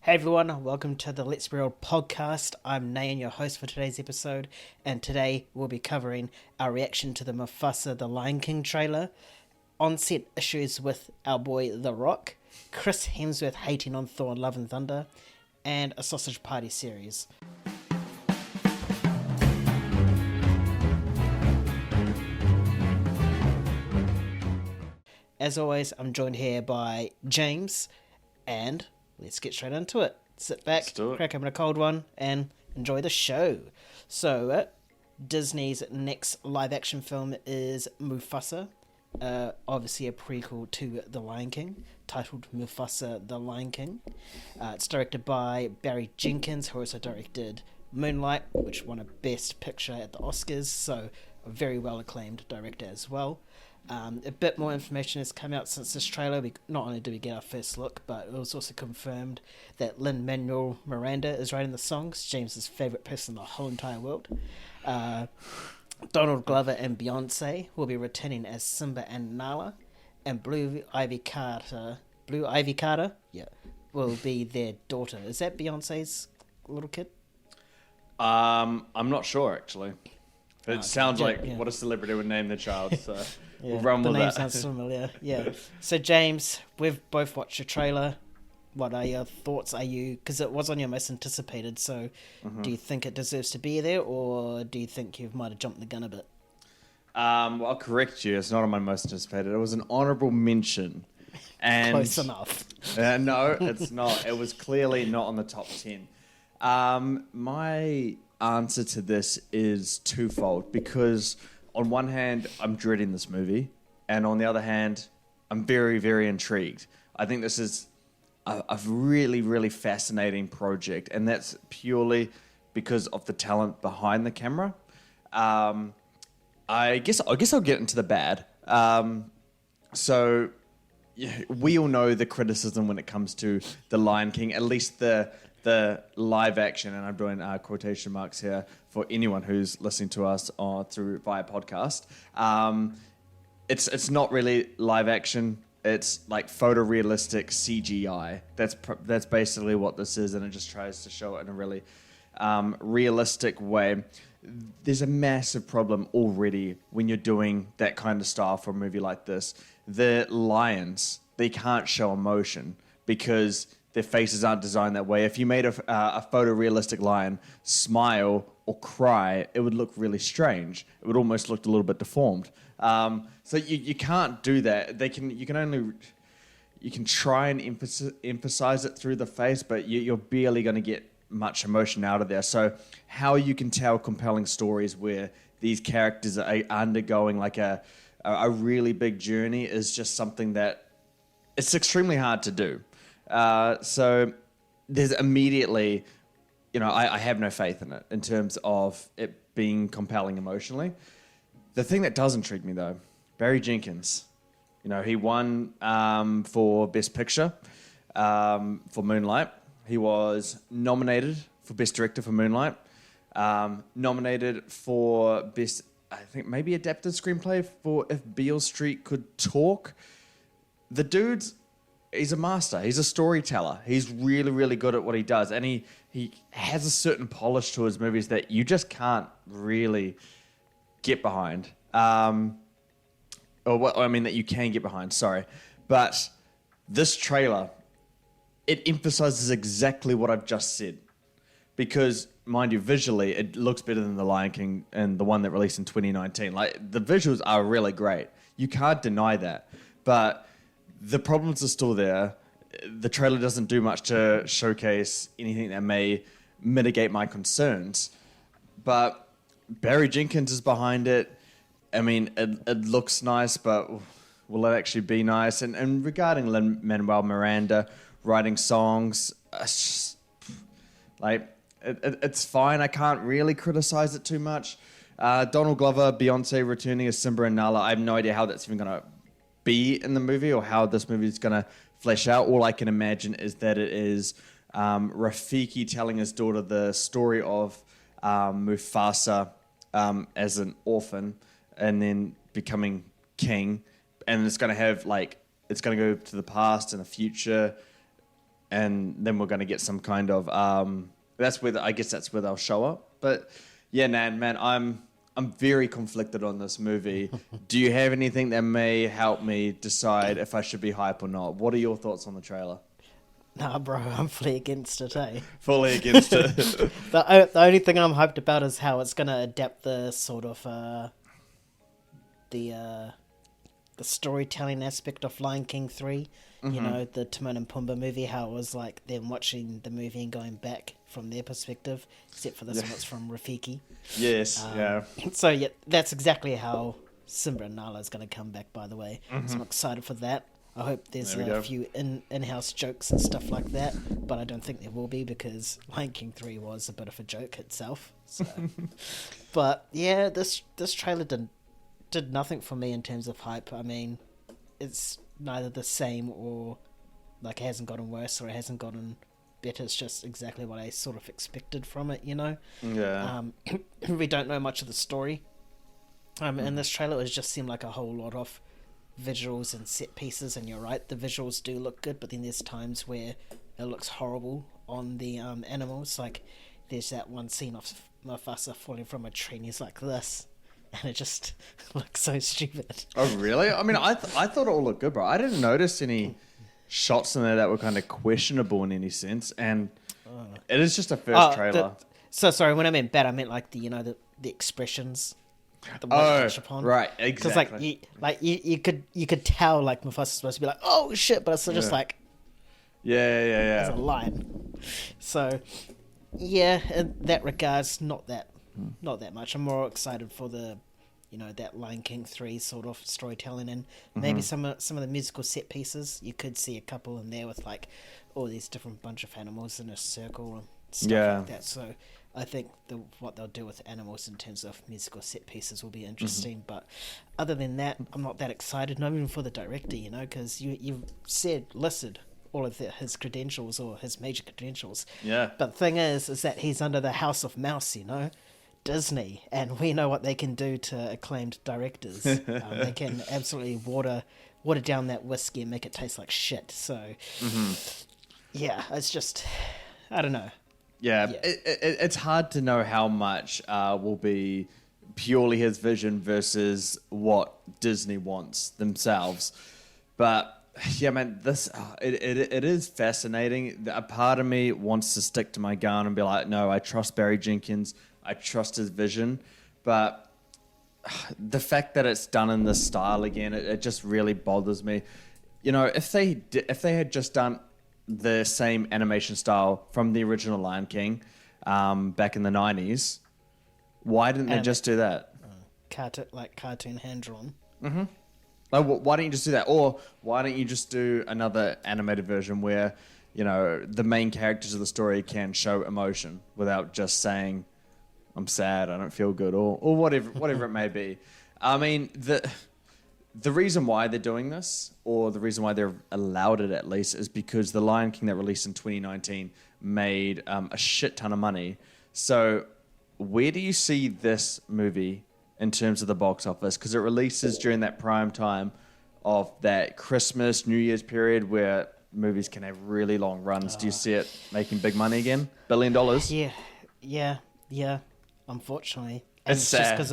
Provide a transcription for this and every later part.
Hey everyone, welcome to the Let's Be Real podcast. I'm Nayan, your host for today's episode, and today we'll be covering our reaction to the Mufasa The Lion King trailer, on-set issues with our boy The Rock, Chris Hemsworth hating on Thor Love and Thunder, and a sausage party series. As always, I'm joined here by James, and let's get straight into it. Sit back, crack open a cold one, and enjoy the show. So, Disney's next live-action film is Mufasa, obviously a prequel to The Lion King, titled Mufasa The Lion King. It's directed by Barry Jenkins, who also directed Moonlight, which won a Best Picture at the Oscars, so a very well-acclaimed director as well. A bit more information has come out since this trailer. Not only did we get our first look, but it was also confirmed that Lin-Manuel Miranda is writing the songs, James's favourite person in the whole entire world. Donald Glover and Beyonce will be returning as Simba and Nala, and Blue Ivy Carter, will be their daughter. Is that Beyonce's little kid? I'm not sure actually. It sounds like what a celebrity would name their child, so we'll run with that. The name sounds familiar, yeah. So James, we've both watched the trailer. What are your thoughts? Because it was on your most anticipated, so do you think it deserves to be there, or do you think you might have jumped the gun a bit? Well, I'll correct you, it's not on my most anticipated. It was an honourable mention. And close enough. No, it's not. It was clearly not on the top 10. My answer to this is twofold, because on one hand I'm dreading this movie, and on the other hand I'm very, very intrigued. I think this is a really, really fascinating project, and that's purely because of the talent behind the camera. I guess I'll get into the bad. So we all know the criticism when it comes to The Lion King, at least the live action, and I'm doing quotation marks here for anyone who's listening to us via podcast. It's not really live action. It's like photorealistic CGI. That's basically what this is, and it just tries to show it in a really realistic way. There's a massive problem already when you're doing that kind of style for a movie like this. The lions, they can't show emotion because their faces aren't designed that way. If you made a photorealistic lion smile or cry, it would look really strange. It would almost look a little bit deformed. So you can't do that. You can try and emphasize it through the face, but you're barely going to get much emotion out of there. So how you can tell compelling stories where these characters are undergoing like a really big journey is just something that it's extremely hard to do. So there's immediately, I have no faith in it in terms of it being compelling emotionally. The thing that does intrigue me though, Barry Jenkins, he won for Best Picture for Moonlight. He was nominated for Best Director for Moonlight, nominated for Best, I think maybe Adapted Screenplay for If Beale Street Could Talk. The dude's he's a master. He's a storyteller. He's really, really good at what he does. And he has a certain polish to his movies that you just can't really get behind. That you can get behind, sorry. But this trailer, it emphasizes exactly what I've just said. Because, mind you, visually, it looks better than The Lion King and the one that released in 2019. Like, the visuals are really great. You can't deny that. But the problems are still there. The trailer doesn't do much to showcase anything that may mitigate my concerns. But Barry Jenkins is behind it. I mean, it looks nice, but will it actually be nice? And regarding Lin-Manuel Miranda writing songs, it's fine. I can't really criticize it too much. Donald Glover, Beyonce returning as Simba and Nala. I have no idea how that's even going to be in the movie or how this movie is going to flesh out. All I can imagine is that it is Rafiki telling his daughter the story of Mufasa as an orphan and then becoming king, and it's going to have it's going to go to the past and the future. and then we're going to get some kind of that's where they'll show up. But yeah, man, I'm very conflicted on this movie. Do you have anything that may help me decide if I should be hype or not? What are your thoughts on the trailer? Nah, bro, I'm fully against it, eh? Fully against it. The only thing I'm hyped about is how it's gonna adapt the sort of the storytelling aspect of Lion King 3. Mm-hmm. You know, the Timon and Pumbaa movie, how it was like them watching the movie and going back from their perspective, except for this one, it's from Rafiki. Yes, yeah. So, yeah, that's exactly how Simba and Nala is going to come back, by the way. Mm-hmm. So I'm excited for that. I hope there's a few in-house jokes and stuff like that, but I don't think there will be because Lion King 3 was a bit of a joke itself. So. But, yeah, this trailer did nothing for me in terms of hype. I mean, it's neither the same or like it hasn't gotten worse or it hasn't gotten better. It's just exactly what I sort of expected from it, you know? Yeah. We don't know much of the story. In this trailer, it just seemed like a whole lot of visuals and set pieces, and you're right, the visuals do look good, but then there's times where it looks horrible on the animals. Like, there's that one scene of Mufasa falling from a tree and he's like this. And it just looks so stupid. Oh, really? I mean, I thought it all looked good, bro. I didn't notice any shots in there that were kind of questionable in any sense. And it is just a first trailer. So, sorry, when I meant bad, I meant like the expressions. Upon. Right, exactly. Because you could tell like Mufasa's supposed to be like, oh shit, but it's just like, yeah. As a line. So, yeah, in that regards, not that much. I'm more excited for the, that Lion King 3 sort of storytelling, and maybe some of the musical set pieces. You could see a couple in there with like all these different bunch of animals in a circle and stuff like that. So I think what they'll do with animals in terms of musical set pieces will be interesting. But other than that, I'm not that excited. Not even for the director, because you've listed all of his credentials or his major credentials. Yeah. But the thing is that he's under the House of Mouse, Disney, and we know what they can do to acclaimed directors. They can absolutely water down that whiskey and make it taste like shit. So, yeah, it's just, I don't know. Yeah. It's hard to know how much will be purely his vision versus what Disney wants themselves. But yeah, man, this it is fascinating. A part of me wants to stick to my gun and be like, no, I trust Barry Jenkins. I trust his vision, but the fact that it's done in this style again, it just really bothers me. If they had just done the same animation style from the original Lion King back in the 90s, why didn't they just do that? Cartoon hand-drawn. Mm-hmm. Like, why don't you just do that? Or why don't you just do another animated version where, the main characters of the story can show emotion without just saying, I'm sad, I don't feel good, or whatever it may be. I mean, the reason why they're doing this, or the reason why they're allowed it at least, is because The Lion King that released in 2019 made a shit ton of money. So where do you see this movie in terms of the box office? Because it releases during that prime time of that Christmas, New Year's period where movies can have really long runs. Do you see it making big money again? $1 billion? Yeah. Unfortunately, it's sad. Just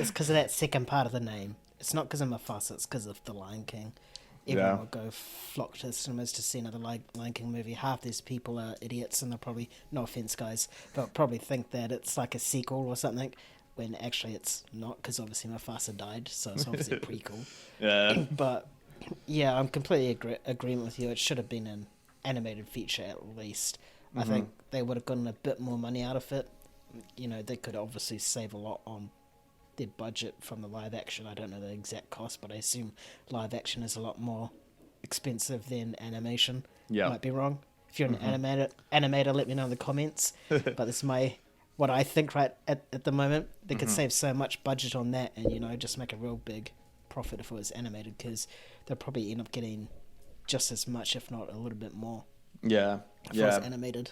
because of that second part of the name. It's not because of Mufasa. It's because of the Lion King. Everyone will go flock to the cinemas to see another Lion King movie. Half these people are idiots, and they'll probably, no offense, guys, but probably think that it's like a sequel or something, when actually it's not, because obviously Mufasa died, so it's obviously a prequel. Yeah. But yeah, I'm completely agreement with you. It should have been an animated feature at least. I think they would have gotten a bit more money out of it. They could obviously save a lot on their budget from the live action. I don't know the exact cost, but I assume live action is a lot more expensive than animation. Yeah. Might be wrong. If you're an animator, let me know in the comments. But this is what I think right at the moment. They could save so much budget on that and, just make a real big profit if it was animated, because they'll probably end up getting just as much, if not a little bit more. Yeah. If it was animated.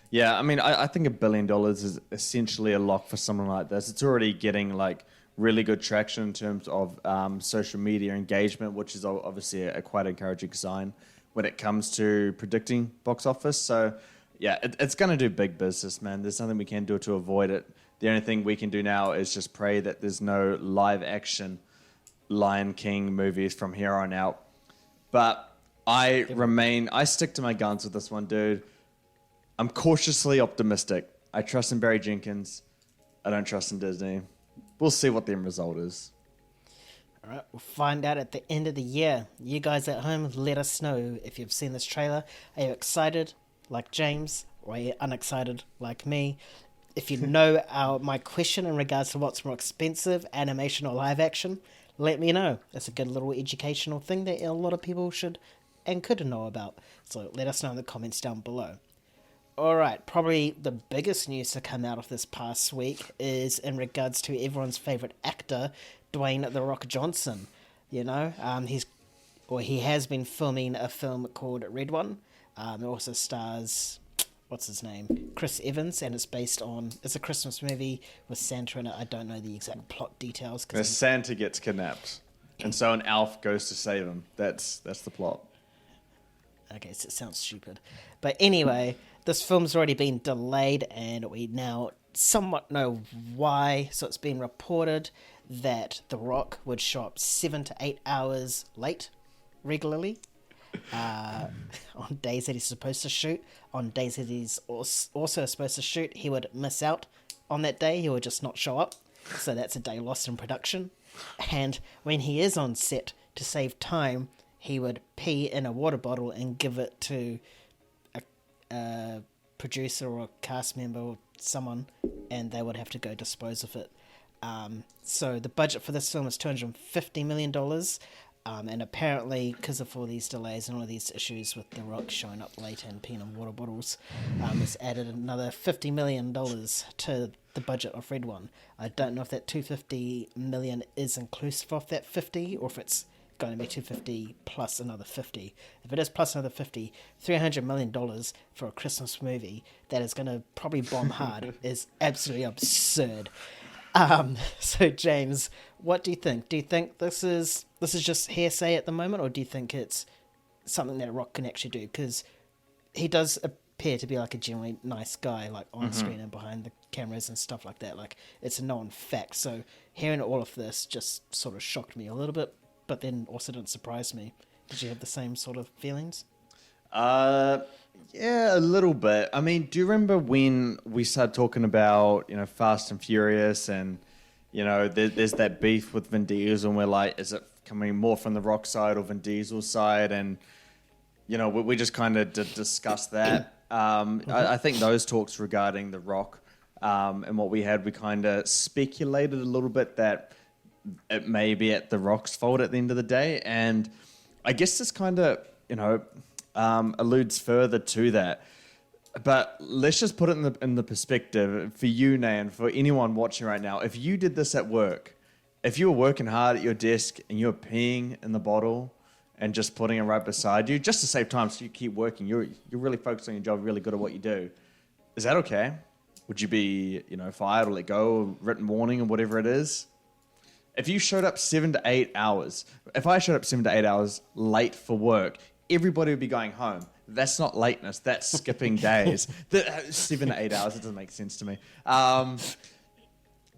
Yeah, I mean, I think $1 billion is essentially a lock for someone like this. It's already getting like really good traction in terms of social media engagement, which is obviously a quite encouraging sign when it comes to predicting box office. So, yeah, it's going to do big business, man. There's nothing we can do to avoid it. The only thing we can do now is just pray that there's no live action Lion King movies from here on out. But I stick to my guns with this one, dude. I'm cautiously optimistic. I trust in Barry Jenkins. I don't trust in Disney. We'll see what the end result is. All right, we'll find out at the end of the year. You guys at home, let us know if you've seen this trailer. Are you excited like James, or are you unexcited like me? If you know my question in regards to what's more expensive, animation or live action, let me know. It's a good little educational thing that a lot of people should and could know about. So let us know in the comments down below. Alright, probably the biggest news to come out of this past week is in regards to everyone's favourite actor, Dwayne "The Rock" Johnson. You know, he has been filming a film called Red One. It also stars, what's his name? Chris Evans, and it's a Christmas movie with Santa in it. I don't know the exact plot details. Santa gets kidnapped, and so an elf goes to save him. That's the plot. Okay, so it sounds stupid. But anyway, this film's already been delayed, and we now somewhat know why. So it's been reported that The Rock would show up 7 to 8 hours late regularly. On days that he's supposed to shoot, on days that he's also supposed to shoot, he would miss out on that day. He would just not show up, so that's a day lost in production. And when he is on set, to save time, he would pee in a water bottle and give it to a producer or a cast member or someone, and they would have to go dispose of it. So the budget for this film is $250 million. And apparently, because of all these delays and all these issues with The Rock showing up late and peeing in water bottles, it's added another $50 million to the budget of Red One. I don't know if that $250 million is inclusive of that 50, or if it's going to be 250 plus another 50. If it is plus another 50, $300 million for a Christmas movie that is going to probably bomb hard is absolutely absurd. So James, what do you think? Do you think this is just hearsay at the moment, or do you think it's something that Rock can actually do? Because he does appear to be like a genuinely nice guy, like on screen and behind the cameras and stuff like that. Like, it's a known fact. So hearing all of this just sort of shocked me a little bit, but then also didn't surprise me. Did you have the same sort of feelings? Yeah, a little bit. I mean, do you remember when we started talking about, Fast and Furious, and, there's that beef with Vin Diesel, and we're like, is it coming more from the Rock side or Vin Diesel's side? And, we just kind of discussed that. I think those talks regarding the Rock and what we had, we kind of speculated a little bit that it may be at the Rock's fault at the end of the day. And I guess this kind of, alludes further to that. But let's just put it in the perspective for you, Nan, for anyone watching right now. If you did this at work, if you were working hard at your desk and you're peeing in the bottle and just putting it right beside you, just to save time so you keep working, you're really focused on your job, really good at what you do, is that okay? Would you be, fired or let go, or written warning or whatever it is? If you showed up 7 to 8 hours, if I showed up 7 to 8 hours late for work, everybody would be going home. That's not lateness. That's skipping days. 7 to 8 hours, it doesn't make sense to me.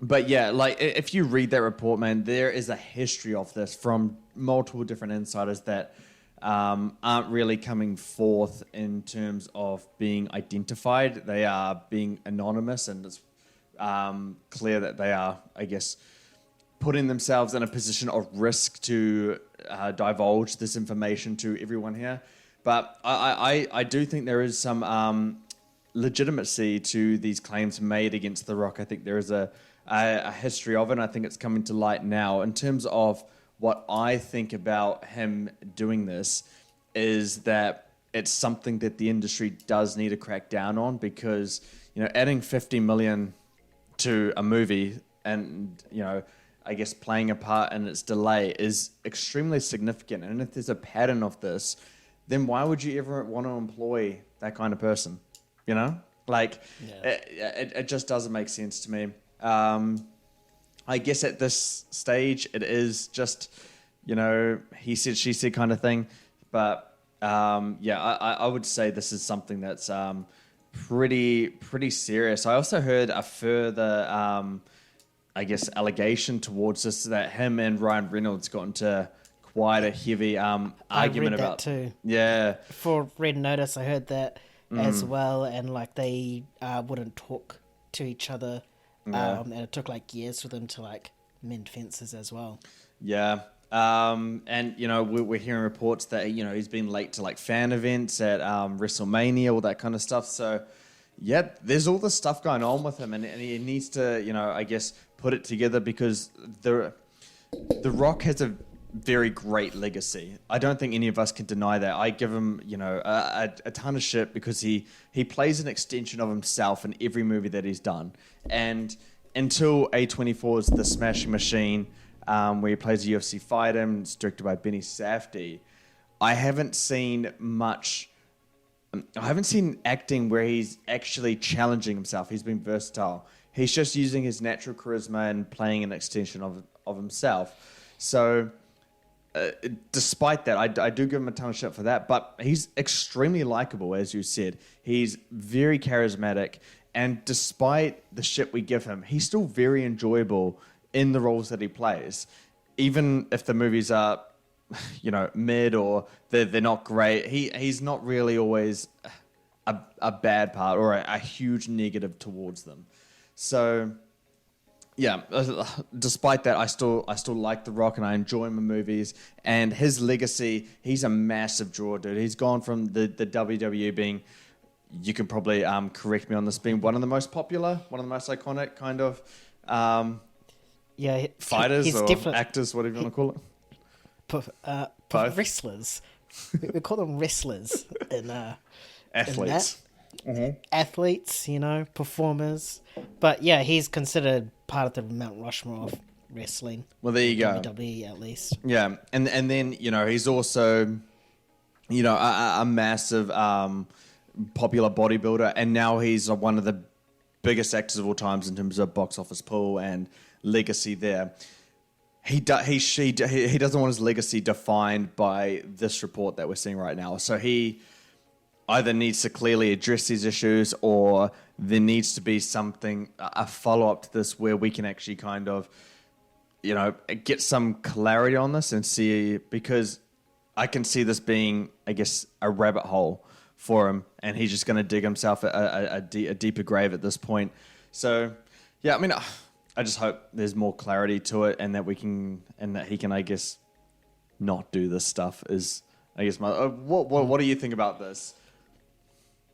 But yeah, like if you read that report, man, there is a history of this from multiple different insiders that aren't really coming forth in terms of being identified. They are being anonymous, and it's clear that they are, I guess, putting themselves in a position of risk to divulge this information to everyone here. But I do think there is some legitimacy to these claims made against The Rock. I think there is a history of it, and I think it's coming to light now. In terms of what I think about him doing this, is that it's something that the industry does need to crack down on, because adding 50 million to a movie and I guess playing a part in its delay is extremely significant. And if there's a pattern of this, then why would you ever want to employ that kind of person? It just doesn't make sense to me. I guess at this stage, it is just, he said, she said kind of thing. But I would say this is something that's pretty serious. I also heard a further, I guess, allegation towards this that him and Ryan Reynolds got into quite a heavy argument that about. too. Yeah. For Red Notice, I heard that as well, and like they wouldn't talk to each other, and it took like years for them to like mend fences as well. Yeah. And we're hearing reports that he's been late to like fan events at WrestleMania, all that kind of stuff. So yeah, there's all this stuff going on with him, and he needs to I guess put it together, because the Rock has a very great legacy. I don't think any of us can deny that. I give him a ton of shit because he plays an extension of himself in every movie that he's done, and until A24's The Smashing Machine, where he plays a UFC fighter, and it's directed by Benny Safdie, I haven't seen acting where he's actually challenging himself. He's been versatile. He's just using his natural charisma and playing an extension of himself. So despite that, I do give him a ton of shit for that, but he's extremely likable, as you said. He's very charismatic, and despite the shit we give him, he's still very enjoyable in the roles that he plays, even if the movies are, mid or they're not great. He's not really always a bad part or a huge negative towards them. So, yeah, despite that, I still like The Rock and I enjoy him in movies. And his legacy, he's a massive draw, dude. He's gone from the WWE being, you can probably correct me on this, being one of the most popular, one of the most iconic kind of fighters or actors, whatever you want to call it. Wrestlers. We call them wrestlers in athletes. Athletes, performers. But yeah, he's considered part of the Mount Rushmore of wrestling. Well, there you go. WWE at least. Yeah, and then he's also a massive popular bodybuilder, and now he's one of the biggest actors of all times in terms of box office pull and legacy there. He doesn't want his legacy defined by this report that we're seeing right now. So he either needs to clearly address these issues, or there needs to be something, a follow-up to this, where we can actually kind of, get some clarity on this and see, because I can see this being, I guess, a rabbit hole for him, and he's just going to dig himself a deeper grave at this point. So, yeah, I mean, I just hope there's more clarity to it, and that he can, I guess, not do this stuff. Is, I guess, what do you think about this?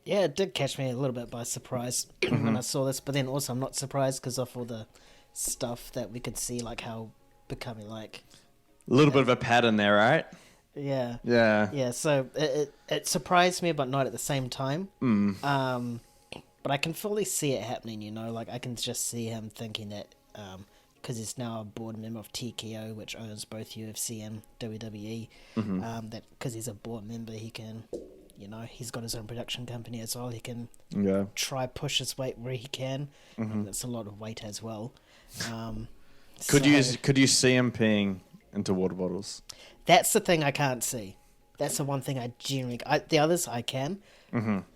Yeah, it did catch me a little bit by surprise when I saw this, but then also I'm not surprised because of all the stuff that we could see, like how becoming like a little bit of a pattern there, right? Yeah. Yeah. So it surprised me, but not at the same time. But I can fully see it happening. Like I can just see him thinking that because he's now a board member of TKO, which owns both UFC and WWE. That because he's a board member, he can. He's got his own production company as well. He can try push his weight where he can. And it's a lot of weight as well. Could you see him peeing into water bottles? That's the thing I can't see. That's the one thing I genuinely... the others I can.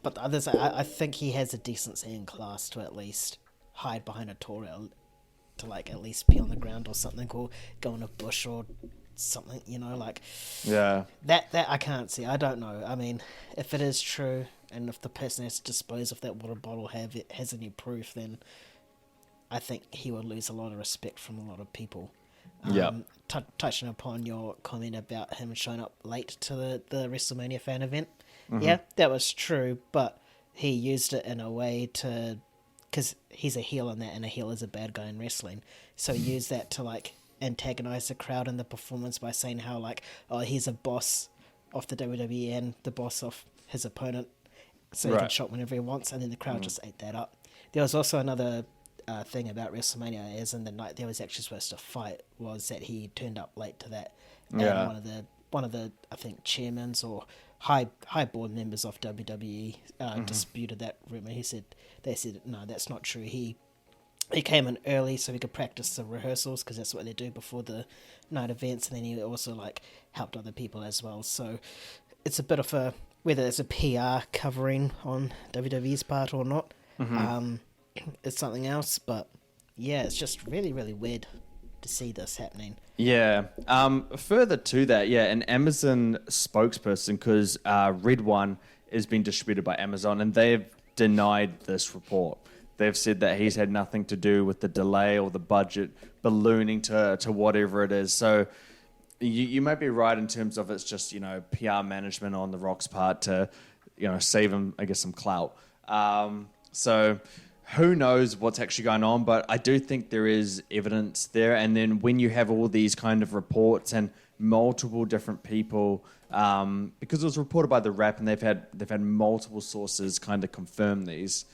But the others, I think he has a decency and class to at least hide behind a toilet to like at least pee on the ground or something, or go in a bush or something, Yeah. That I can't see. I don't know. I mean, if it is true, and if the person has to dispose of that water bottle has any proof, then I think he would lose a lot of respect from a lot of people. Touching upon your comment about him showing up late to the WrestleMania fan event, yeah, that was true, but he used it in a way to, because he's a heel in that, and a heel is a bad guy in wrestling, so he used that to like antagonize the crowd in the performance by saying how like, oh, he's a boss of the WWE and the boss of his opponent, so he can shop whenever he wants, and then the crowd just ate that up. There was also another thing about WrestleMania, as in the night they was actually supposed to fight, was that he turned up late to that, and one of the I think chairmans or high board members of WWE disputed that rumor. They said no, that's not true. He came in early so he could practice the rehearsals, because that's what they do before the night events, and then he also like helped other people as well. So it's a bit of a, whether it's a PR covering on WWE's part or not, it's something else. But yeah, it's just really, really weird to see this happening. Yeah. Further to that, an Amazon spokesperson, because Red One is being distributed by Amazon, and they've denied this report. They've said that he's had nothing to do with the delay or the budget ballooning to whatever it is. So you might be right in terms of it's just, PR management on The Rock's part to, save him, I guess, some clout. So who knows what's actually going on, but I do think there is evidence there. And then when you have all these kind of reports and multiple different people, because it was reported by The Wrap and they've had multiple sources kind of confirm these,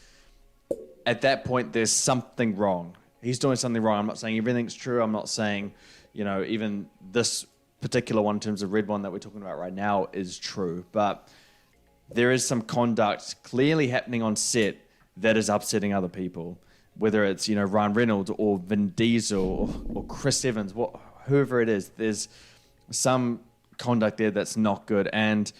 at that point there's something wrong. He's doing something wrong. I'm not saying everything's true. I'm not saying, even this particular one in terms of Red One that we're talking about right now is true. But there is some conduct clearly happening on set that is upsetting other people, whether it's, Ryan Reynolds or Vin Diesel or Chris Evans, whoever it is. There's some conduct there that's not good. And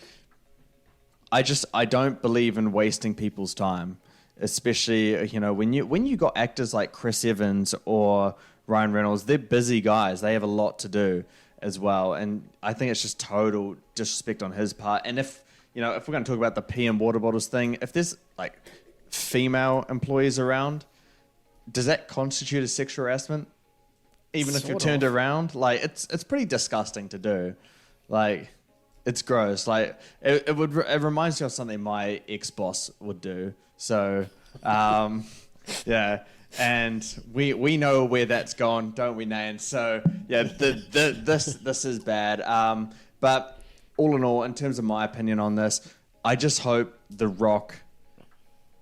I don't believe in wasting people's time, especially, when you got actors like Chris Evans or Ryan Reynolds. They're busy guys. They have a lot to do as well. And I think it's just total disrespect on his part. And if we're going to talk about the pee and water bottles thing, if there's like female employees around, does that constitute a sexual harassment? Even if you're turned around, like it's pretty disgusting to do. Like, it's gross. Like it reminds me of something my ex-boss would do. So, yeah. And we know where that's gone, don't we, Nan? So yeah, this is bad. But all in all, in terms of my opinion on this, I just hope The Rock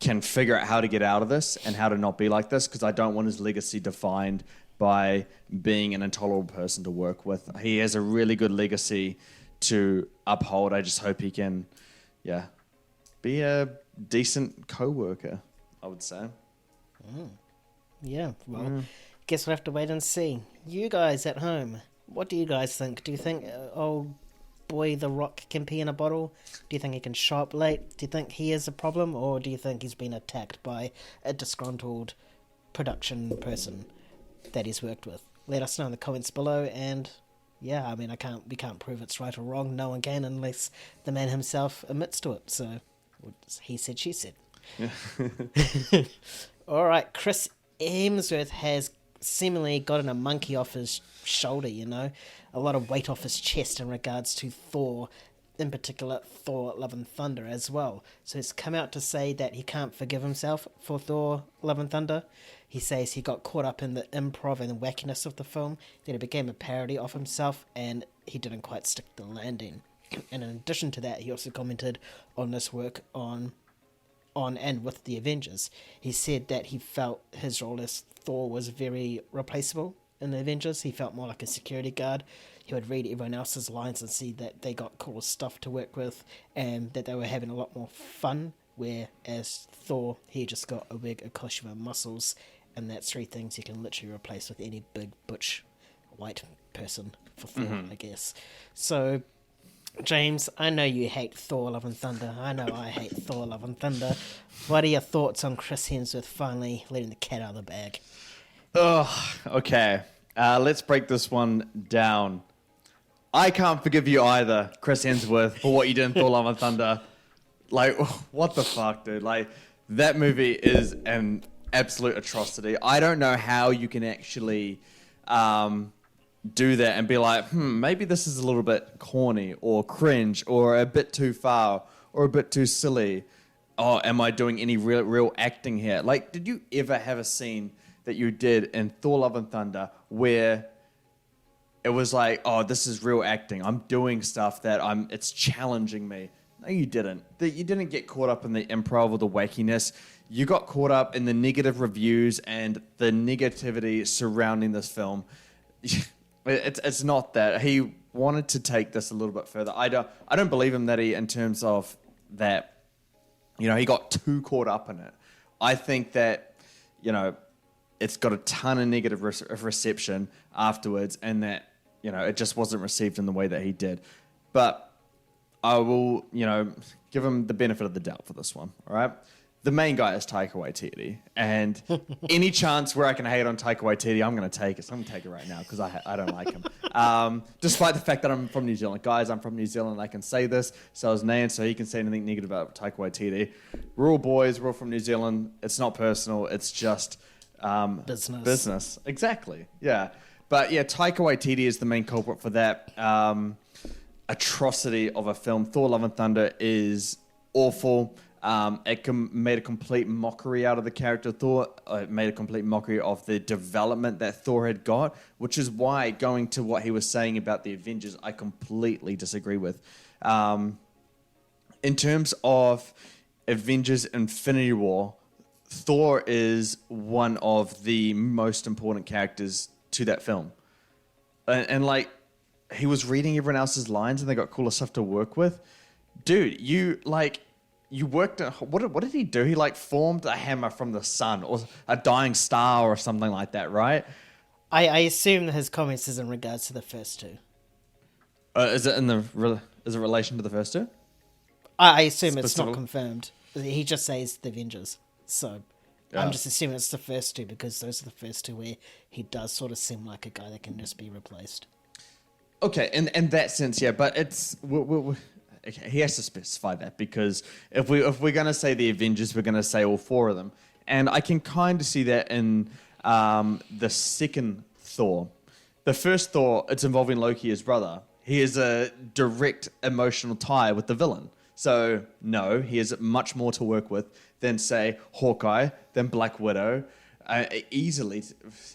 can figure out how to get out of this and how to not be like this, because I don't want his legacy defined by being an intolerable person to work with. He has a really good legacy to uphold. I just hope he can, be a decent co-worker, I would say. Yeah, well, guess we'll have to wait and see. You guys at home, what do you guys think? Do you think old boy The Rock can pee in a bottle? Do you think he can show up late? Do you think he is a problem? Or do you think he's been attacked by a disgruntled production person that he's worked with? Let us know in the comments below. And yeah, I mean, we can't prove it's right or wrong. No one can unless the man himself admits to it. So he said, she said. All right, Chris Hemsworth has seemingly gotten a monkey off his shoulder, a lot of weight off his chest in regards to Thor, in particular Thor Love and Thunder as well. So he's come out to say that he can't forgive himself for Thor Love and Thunder. He says he got caught up in the improv and the wackiness of the film, that it became a parody of himself, and he didn't quite stick the landing. And in addition to that, he also commented on this work on and with the Avengers. He said that he felt his role as Thor was very replaceable in the Avengers. He felt more like a security guard. He would read everyone else's lines and see that they got cool stuff to work with and that they were having a lot more fun, whereas Thor, he just got a wig, a costume, and muscles, and that's three things you can literally replace with any big butch white person for Thor, I guess. So James, I know you hate Thor Love and Thunder. I know I hate Thor Love and Thunder. What are your thoughts on Chris Hemsworth finally letting the cat out of the bag? Oh, okay. Let's break this one down. I can't forgive you either, Chris Hemsworth, for what you did in Thor Love and Thunder. Like, what the fuck, dude? Like, that movie is an absolute atrocity. I don't know how you can actually do that and be like, maybe this is a little bit corny or cringe or a bit too far or a bit too silly. Oh, am I doing any real acting here? Like, did you ever have a scene that you did in Thor Love and Thunder where it was like, oh, this is real acting. I'm doing stuff that it's challenging me. No, you didn't. You didn't get caught up in the improv or the wackiness. You got caught up in the negative reviews and the negativity surrounding this film. It's not that. He wanted to take this a little bit further. I don't believe him that in terms of that, he got too caught up in it. I think that, it's got a ton of negative reception afterwards, and that, it just wasn't received in the way that he did. But I will, give him the benefit of the doubt for this one. All right. The main guy is Taika Waititi, and any chance where I can hate on Taika Waititi, I'm going to take it. So I'm going to take it right now because I don't like him. Despite the fact that I'm from New Zealand. Guys, I'm from New Zealand. I can say this. So is Nan, so he can say anything negative about Taika Waititi. We're all boys. We're all from New Zealand. It's not personal. It's just business. Exactly. Yeah. But yeah, Taika Waititi is the main culprit for that atrocity of a film. Thor: Love and Thunder is awful. It made a complete mockery out of the character of Thor. It made a complete mockery of the development that Thor had got, which is why, going to what he was saying about the Avengers, I completely disagree with. In terms of Avengers Infinity War, Thor is one of the most important characters to that film. And like, he was reading everyone else's lines and they got cooler stuff to work with. Dude, you worked at, what did he do? He formed a hammer from the sun or a dying star or something like that, right? I assume that his comments is in regards to the first two. Is it is it relation to the first two? I assume it's not confirmed. He just says the Avengers. So I'm just assuming it's the first two because those are the first two where he does sort of seem like a guy that can just be replaced. Okay, in that sense, yeah, but it's... Okay, he has to specify that because if we're going to say the Avengers, we're going to say all four of them. And I can kind of see that in the second Thor. The first Thor, it's involving Loki, his brother. He has a direct emotional tie with the villain. So, no, he has much more to work with than, say, Hawkeye, than Black Widow. Easily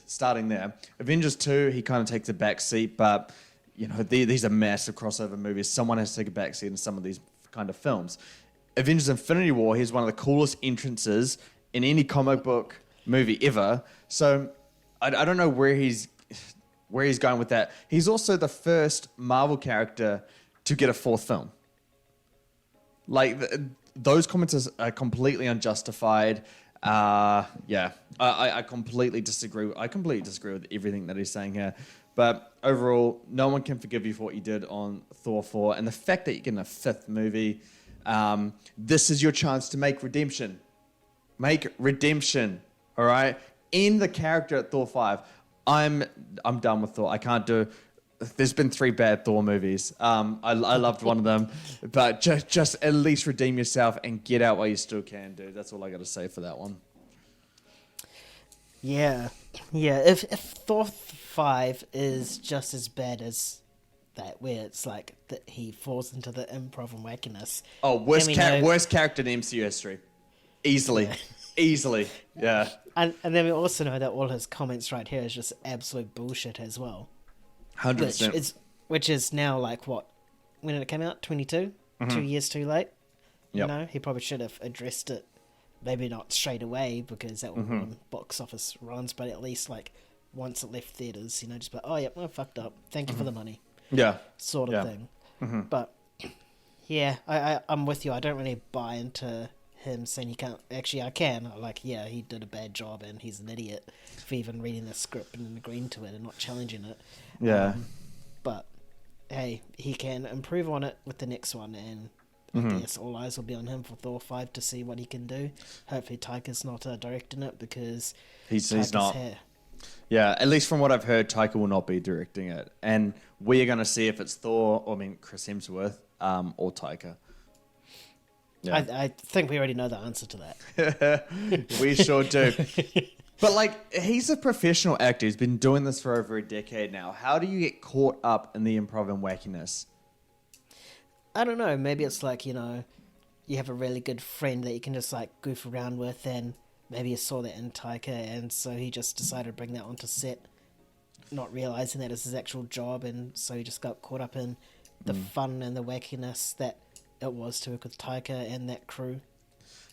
starting there. Avengers 2, he kind of takes a back seat, but... these are massive crossover movies. Someone has to take a backseat in some of these kind of films. Avengers Infinity War, he's one of the coolest entrances in any comic book movie ever. So I don't know where he's going with that. He's also the first Marvel character to get a fourth film. Those comments are completely unjustified. I completely disagree. I completely disagree with everything that he's saying here. But overall, no one can forgive you for what you did on Thor 4. And the fact that you're getting a fifth movie, this is your chance to make redemption. Make redemption, all right? In the character at Thor 5. I'm done with Thor. I can't do... There's been 3 bad Thor movies. I loved one of them. But just at least redeem yourself and get out while you still can, dude. That's all I got to say for that one. Yeah. If Thor 5 is just as bad as that, where it's like that he falls into the improv and wackiness. Oh, worst character in MCU history, easily, easily. Yeah. And then we also know that all his comments right here is just absolute bullshit as well. 100%. Which is now what? When did it come out? 22? Mm-hmm. 2 years too late. Yep. He probably should have addressed it. Maybe not straight away because that would ruin box office runs, but at least once it left theaters, just like, oh yeah, I fucked up. Thank you for the money. Yeah. Sort of thing. Mm-hmm. But yeah, I'm with you. I don't really buy into him saying he can't. Actually, I can. He did a bad job and he's an idiot for even reading the script and agreeing to it and not challenging it. Yeah. But hey, he can improve on it with the next one, and I guess all eyes will be on him for Thor 5 to see what he can do. Hopefully Taika's not directing it because he's not. Yeah, at least from what I've heard, Taika will not be directing it. And we're going to see if it's Thor, Chris Hemsworth, or Taika. Yeah. I think we already know the answer to that. We sure do. But he's a professional actor. He's been doing this for over a decade now. How do you get caught up in the improv and wackiness? I don't know. Maybe it's you have a really good friend that you can just goof around with, and maybe you saw that in Taika, and so he just decided to bring that onto set, not realizing that it's his actual job, and so he just got caught up in the fun and the wackiness that it was to work with Taika and that crew.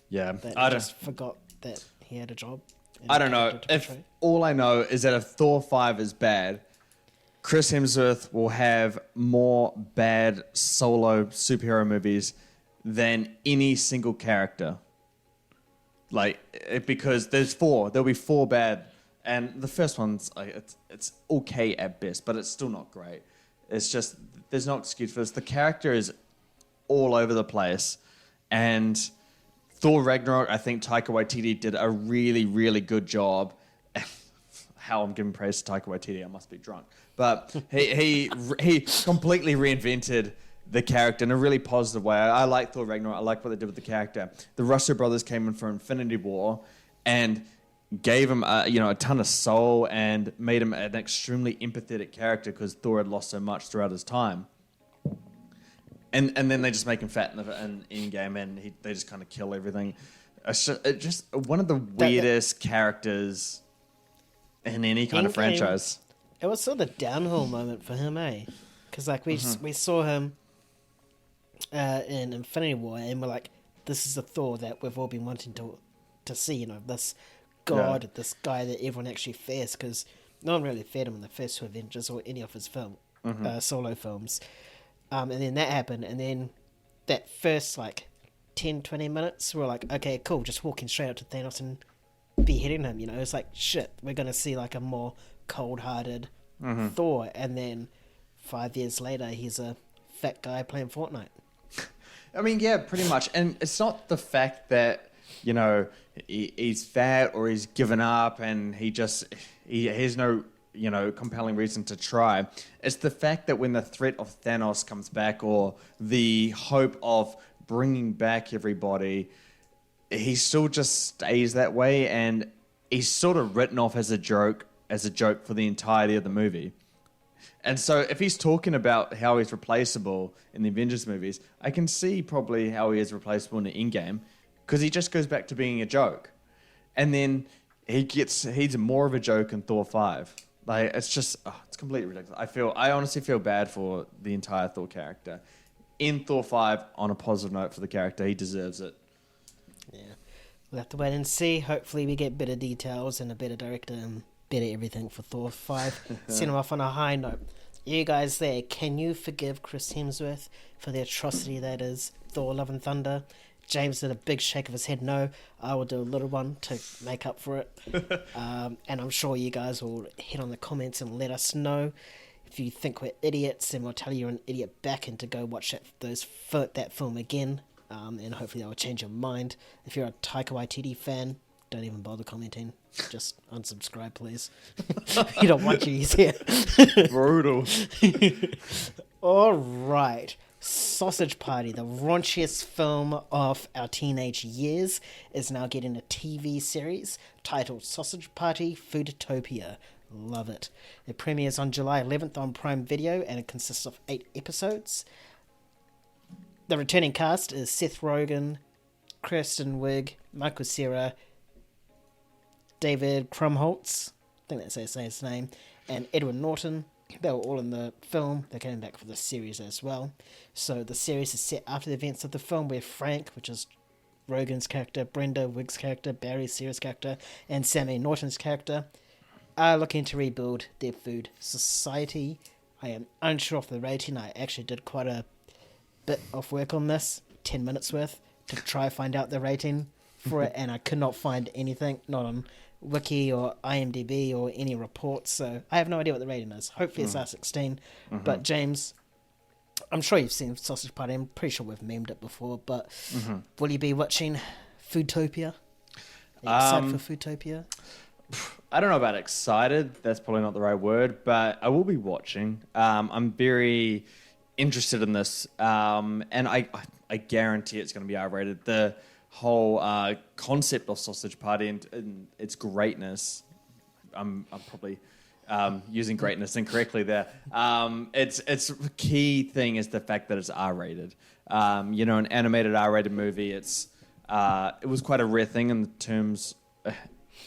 Yeah, I just forgot that he had a job. I don't know. If all I know is that if Thor 5 is bad, Chris Hemsworth will have more bad solo superhero movies than any single character. Because there'll be 4 bad, and the first one's it's okay at best, but it's still not great. It's just there's no excuse for this. The character is all over the place. And Thor Ragnarok, I think Taika Waititi did a really, really good job. How I'm giving praise to Taika Waititi, I must be drunk. But he completely reinvented the character in a really positive way. I like Thor Ragnarok. I like what they did with the character. The Russo brothers came in for Infinity War and gave him a ton of soul and made him an extremely empathetic character because Thor had lost so much throughout his time. And then they just make him fat in Endgame, and they just kind of kill everything. It's just one of the weirdest characters in any kind of franchise. It was sort of the downhill moment for him, eh? Because like we saw him in Infinity War, and we're like, this is the Thor that we've all been wanting to see. This god, this guy that everyone actually fears, because no one really feared him in the first two Avengers or any of his solo films. And then that happened, and then that first 10-20 minutes, we're like, okay, cool, just walking straight up to Thanos and beheading him. It's like, shit, we're gonna see a more cold-hearted Thor, and then 5 years later, he's a fat guy playing Fortnite. I mean, yeah, pretty much. And it's not the fact that he's fat or he's given up and he has no compelling reason to try. It's the fact that when the threat of Thanos comes back, or the hope of bringing back everybody, he still just stays that way, and he's sort of written off as a joke for the entirety of the movie. And so if he's talking about how he's replaceable in the Avengers movies, I can see probably how he is replaceable in the Endgame, because he just goes back to being a joke. And then he's more of a joke in Thor 5. It's just, it's completely ridiculous. I honestly feel bad for the entire Thor character. In Thor 5, on a positive note for the character, he deserves it. Yeah. We'll have to wait and see. Hopefully we get better details and a better director and better everything for Thor 5. Send him off on a high note. You guys there, can you forgive Chris Hemsworth for the atrocity that is Thor Love and Thunder? James did a big shake of his head no. I will do a little one to make up for it. And I'm sure you guys will hit on the comments and let us know. If you think we're idiots, then we'll tell you you're an idiot back and to go watch that film again. And hopefully that will change your mind. If you're a Taika Waititi fan, don't even bother commenting. Just unsubscribe, please. You don't want you here. Brutal. All right. Sausage Party, the raunchiest film of our teenage years, is now getting a TV series titled Sausage Party Foodtopia. Love it. It premieres on July 11th on Prime Video, and it consists of 8 episodes. The returning cast is Seth Rogen, Kristen Wiig, Michael Cera, David Krumholtz, I think that's how you say his name, and Edward Norton. They were all in the film. They're coming back for the series as well. So the series is set after the events of the film, where Frank, which is Rogen's character, Brenda, Wiig's character, Barry, Cera's character, and Sammy Norton's character, are looking to rebuild their food society. I am unsure of the rating. I actually did quite a bit of work on this, 10 minutes worth, to try find out the rating for it, and I could not find anything, not on Wiki or IMDb or any reports, so I have no idea what the rating is. Hopefully it's R16. But James, I'm sure you've seen Sausage Party. I'm pretty sure we've memed it before, but will you be watching Foodtopia? Are you excited for Foodtopia? I don't know about excited. That's probably not the right word, but I will be watching. I'm very interested in this, and I guarantee it's going to be R-rated. The whole concept of Sausage Party and its greatness, I'm probably using greatness incorrectly there. Its key thing is the fact that it's R-rated. An animated R-rated movie. It was quite a rare thing in terms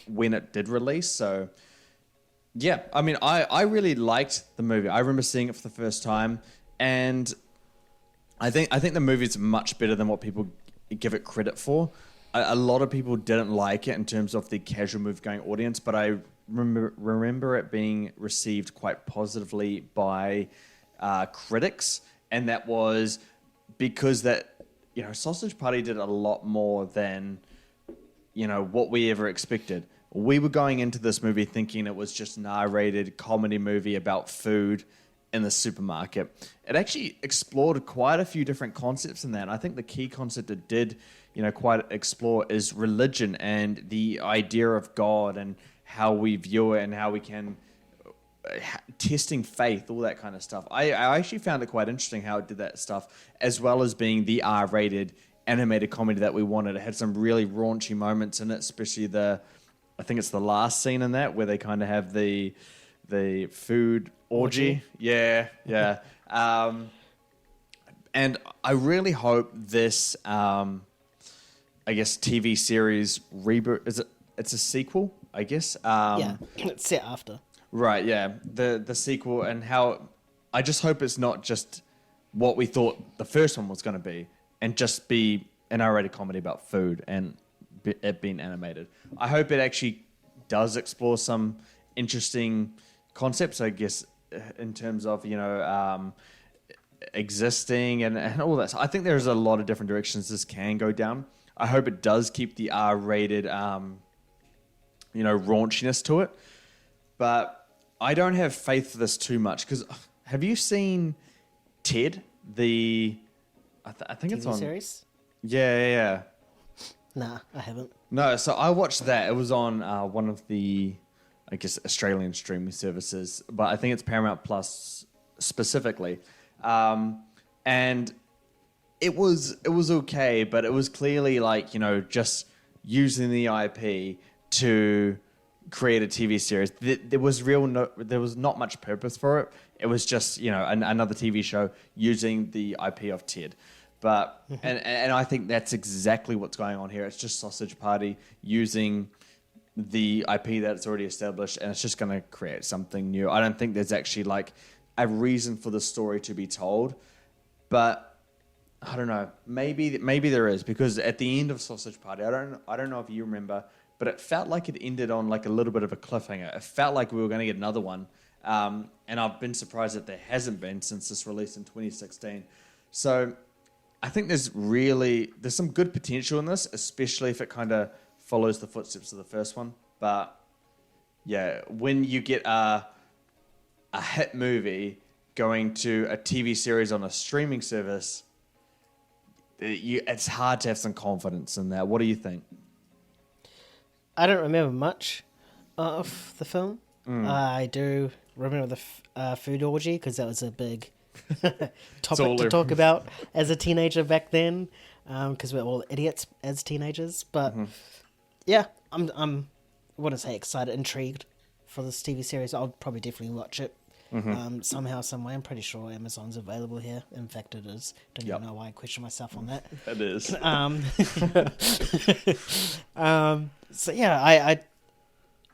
when it did release. So yeah, I mean, I really liked the movie. I remember seeing it for the first time, and I think the movie's much better than what people give it credit for. A lot of people didn't like it in terms of the casual movie-going audience, but I remember it being received quite positively by critics, and that was because Sausage Party did a lot more than what we ever expected. We were going into this movie thinking it was just an R-rated comedy movie about food, in the supermarket. It actually explored quite a few different concepts in that. And I think the key concept it did, quite explore is religion and the idea of God and how we view it and how we can testing faith, all that kind of stuff. I actually found it quite interesting how it did that stuff, as well as being the R-rated animated comedy that we wanted. It had some really raunchy moments in it, especially I think it's the last scene in that where they kind of have the food orgy. Yeah. And I really hope this, I guess, TV series reboot, it's a sequel, I guess. It's set after. Right, yeah. The sequel, and how I just hope it's not just what we thought the first one was going to be and just be an R-rated comedy about food and it being animated. I hope it actually does explore some interesting concepts, I guess, in terms of, existing and all that. So I think there's a lot of different directions this can go down. I hope it does keep the R-rated, raunchiness to it. But I don't have faith for this too much because have you seen Ted? I think it's on series. Yeah. Nah, I haven't. No, so I watched that. It was on one of the, I guess, Australian streaming services, but I think it's Paramount Plus specifically. And it was okay, but it was clearly like, just using the IP to create a TV series. There was not much purpose for it. It was just, another TV show using the IP of Ted. But and I think that's exactly what's going on here. It's just Sausage Party using the IP that's already established, and it's just going to create something new. I don't think there's actually like a reason for the story to be told, but I don't know. Maybe there is, because at the end of Sausage Party, I don't know if you remember, but it felt like it ended on like a little bit of a cliffhanger. It felt like we were going to get another one, and I've been surprised that there hasn't been since this release in 2016. So I think there's some good potential in this, especially if it kind of follows the footsteps of the first one. But yeah, when you get a hit movie going to a TV series on a streaming service, it's hard to have some confidence in that. What do you think? I don't remember much of the film. I do remember the food orgy because that was a big topic to talk about as a teenager back then, because we're all idiots as teenagers. But yeah, I'm I wouldn't say excited, intrigued for this TV series. I'll probably definitely watch it somehow, some way. I'm pretty sure Amazon's available here. In fact, it is. Don't even know why I question myself on that. It is. So yeah,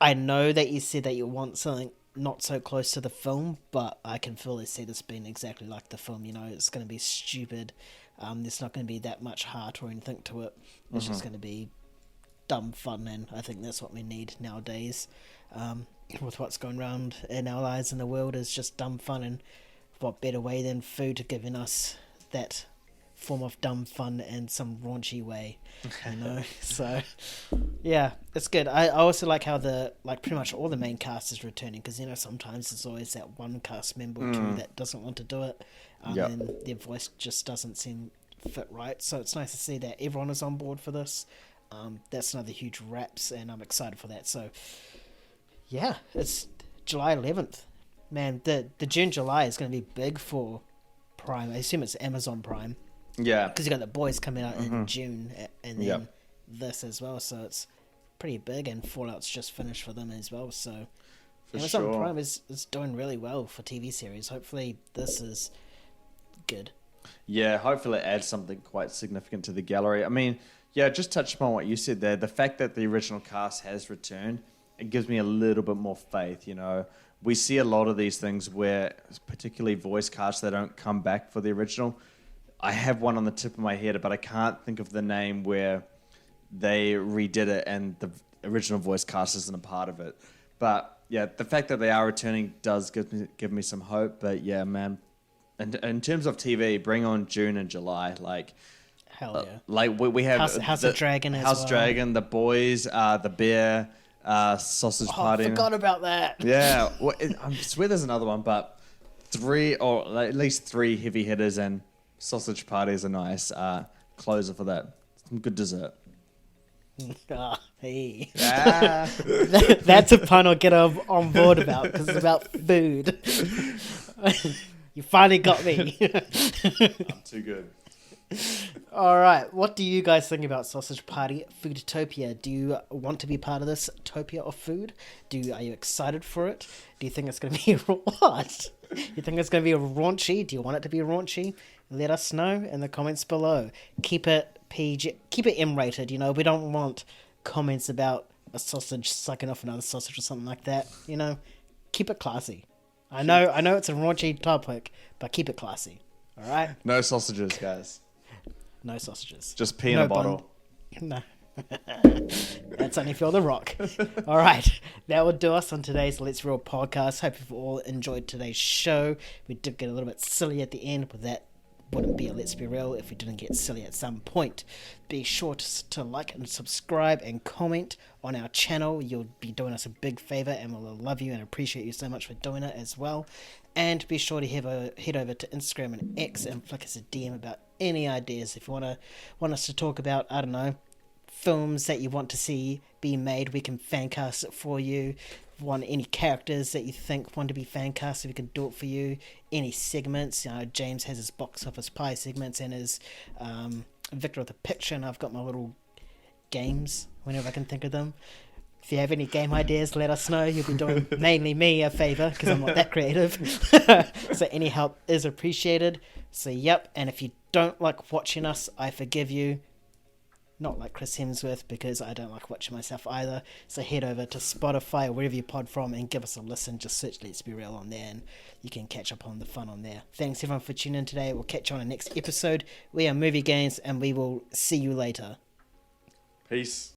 I know that you said that you want something not so close to the film, but I can fully see this being exactly like the film. It's going to be stupid. There's not going to be that much heart or anything to it. It's just going to be dumb fun, and I think that's what we need nowadays. With what's going around in our lives in the world is just dumb fun, and what better way than food giving us that form of dumb fun in some raunchy way, So yeah, it's good. I also like how pretty much all the main cast is returning, because sometimes there's always that one cast member or two that doesn't want to do it, and their voice just doesn't seem fit right. So it's nice to see that everyone is on board for this. That's another huge wraps, and I'm excited for that. So yeah, it's July 11th. Man, the June-July is going to be big for Prime. I assume it's Amazon Prime. Yeah. Because you got The Boys coming out in June, and then this as well. So it's pretty big, and Fallout's just finished for them as well. So Amazon Prime is doing really well for TV series. Hopefully this is good. Yeah, hopefully it adds something quite significant to the gallery. I mean, yeah, just touch upon what you said there. The fact that the original cast has returned, it gives me a little bit more faith. We see a lot of these things where, particularly voice casts, they don't come back for the original. I have one on the tip of my head, but I can't think of the name, where they redid it and the original voice cast isn't a part of it. But yeah, the fact that they are returning does give me some hope. But yeah, man, and in terms of TV, bring on June and July. Like, hell yeah. Like we have House of Dragon as House well. Dragon, The Boys, The Bear, Sausage Party. I forgot about that. Yeah, I swear there's another one, but 3 or at least 3 heavy hitters, and sausage parties are nice. Closer for that. Some good dessert. Ah, hey. Ah. That's a pun I'll get on board about, because it's about food. You finally got me. I'm too good. All right, what do you guys think about Sausage Party Foodtopia? Do you want to be part of this Topia of food? Are you excited for it? Do you think it's going to be what? You think it's going to be raunchy? Do you want it to be raunchy? Let us know in the comments below. Keep it PG, keep it M-rated. You know, we don't want comments about a sausage sucking off another sausage or something like that. You know, keep it classy. I know it's a raunchy topic, but keep it classy. All right. No sausages, guys. No sausages. Just pee in a bottle. No. That's only if you're The Rock. All right. That will do us on today's Let's Real podcast. Hope you've all enjoyed today's show. We did get a little bit silly at the end, but that wouldn't be a Let's Be Real if we didn't get silly at some point. Be sure to like and subscribe and comment on our channel. You'll be doing us a big favor, and we'll love you and appreciate you so much for doing it as well. And be sure to head over to Instagram and X and flick us a DM about any ideas. If you want us to talk about, I don't know, films that you want to see be made, we can fan cast it for you. If you want any characters that you think want to be fan casted, we can do it for you. Any segments, James has his box office pie segments and his Victor of the Picture, and I've got my little games whenever I can think of them. If you have any game ideas, let us know. You'll be doing mainly me a favor because I'm not that creative. So any help is appreciated. So yep, and if you don't like watching us, I forgive you. Not like Chris Hemsworth, because I don't like watching myself either. So head over to Spotify or wherever you pod from and give us a listen. Just search Let's Be Real on there and you can catch up on the fun on there. Thanks everyone for tuning in today. We'll catch you on the next episode. We are Movie Games and we will see you later. Peace.